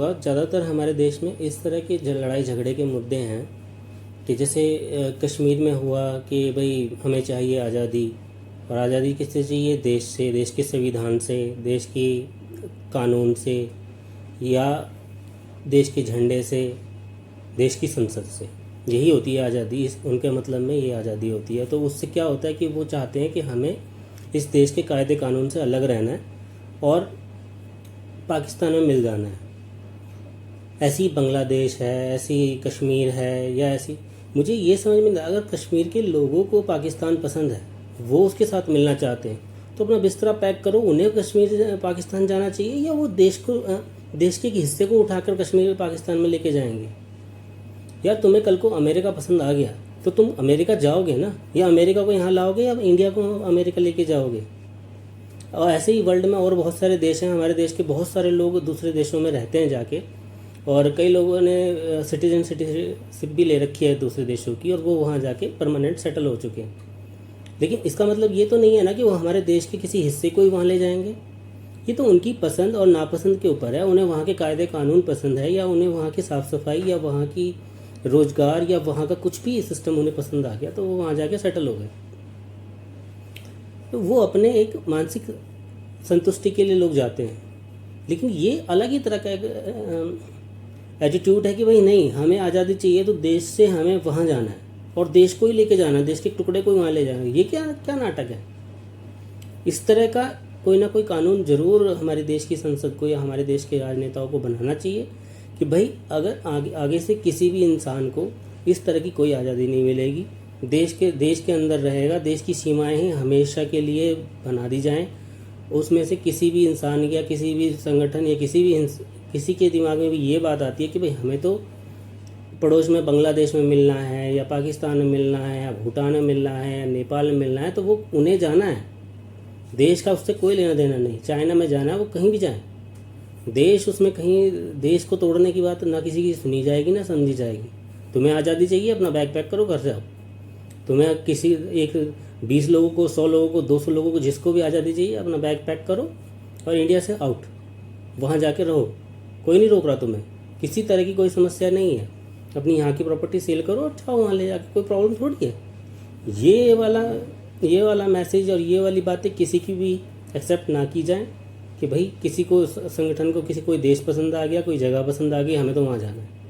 होगा, ज़्यादातर हमारे देश में इस तरह के लड़ाई झगड़े के मुद्दे हैं कि जैसे कश्मीर में हुआ कि भाई हमें चाहिए आज़ादी, और आज़ादी किससे चाहिए? देश से, देश के संविधान से, देश की कानून से, या देश के झंडे से, देश की संसद से। यही होती है आज़ादी, इस उनके मतलब में ये आज़ादी होती है। तो उससे क्या होता है कि वो चाहते हैं कि हमें इस देश के कायदे कानून से अलग रहना है और पाकिस्तान में मिल जाना है। ऐसी बांग्लादेश है, ऐसी कश्मीर है, या ऐसी, मुझे ये समझ में, अगर कश्मीर के लोगों को पाकिस्तान पसंद है, वो उसके साथ मिलना चाहते हैं, तो अपना बिस्तरा पैक करो, उन्हें कश्मीर पाकिस्तान जाना चाहिए, या वो देश के एक हिस्से को उठाकर कश्मीर पाकिस्तान में लेके जाएंगे। यार तुम्हें कल को अमेरिका पसंद आ गया तो तुम अमेरिका जाओगे ना, या अमेरिका को यहाँ लाओगे, या इंडिया को अमेरिका लेके जाओगे। और ऐसे ही वर्ल्ड में और बहुत सारे देश हैं, हमारे देश के बहुत सारे लोग दूसरे देशों में रहते हैं जाके, और कई लोगों ने सिटीजनशिप भी ले रखी है दूसरे देशों की, और वो वहाँ जाके परमानेंट सेटल हो चुके हैं। लेकिन इसका मतलब ये तो नहीं है ना कि वो हमारे देश के किसी हिस्से को ही वहाँ ले जाएंगे। ये तो उनकी पसंद और नापसंद के ऊपर है। उन्हें वहाँ के कायदे कानून पसंद है, या उन्हें वहाँ की साफ़ सफाई, या वहाँ की रोज़गार, या वहाँ का कुछ भी सिस्टम उन्हें पसंद आ गया, तो वो वहाँ जाके सेटल हो गए। तो वो अपने एक मानसिक संतुष्टि के लिए लोग जाते हैं। लेकिन ये अलग ही तरह का एटीट्यूड है कि भाई नहीं, हमें आज़ादी चाहिए तो देश से हमें वहाँ जाना है, और देश को ही लेके जाना है, देश के टुकड़े को ही वहाँ ले जाना है। ये क्या क्या नाटक है? इस तरह का कोई ना कोई कानून ज़रूर हमारे देश की संसद को या हमारे देश के राजनेताओं को बनाना चाहिए कि भाई अगर आगे से किसी भी इंसान को इस तरह की कोई आज़ादी नहीं मिलेगी। देश के अंदर रहेगा, देश की सीमाएं ही हमेशा के लिए बना दी जाएं। उसमें से किसी भी इंसान या किसी भी संगठन या किसी के दिमाग में भी ये बात आती है कि भाई हमें तो पड़ोस में बांग्लादेश में मिलना है, या पाकिस्तान में मिलना है, या भूटान में मिलना है, या नेपाल में मिलना है, तो वो उन्हें जाना है। देश का उससे कोई लेना देना नहीं। चाइना में जाना है, वो कहीं भी जाए, देश उसमें कहीं देश को तोड़ने की बात ना किसी की सुनी जाएगी ना समझी जाएगी। तुम्हें आज़ादी चाहिए, अपना बैग पैक करो, घर जाओ। तुम्हें किसी 20 लोगों को, 100 लोगों को, 200 लोगों को, जिसको भी आज़ादी चाहिए, अपना बैग पैक करो और इंडिया से आउट, वहाँ जाके रहो। कोई नहीं रोक रहा तुम्हें, किसी तरह की कोई समस्या नहीं है। अपनी यहाँ की प्रॉपर्टी सेल करो और जाओ वहाँ ले जाके, कोई प्रॉब्लम थोड़ी है। ये वाला मैसेज और ये वाली बातें किसी की भी एक्सेप्ट ना की जाए कि भाई किसी को, संगठन को, कोई देश पसंद आ गया, कोई जगह पसंद आ गई, हमें तो वहाँ जाना है।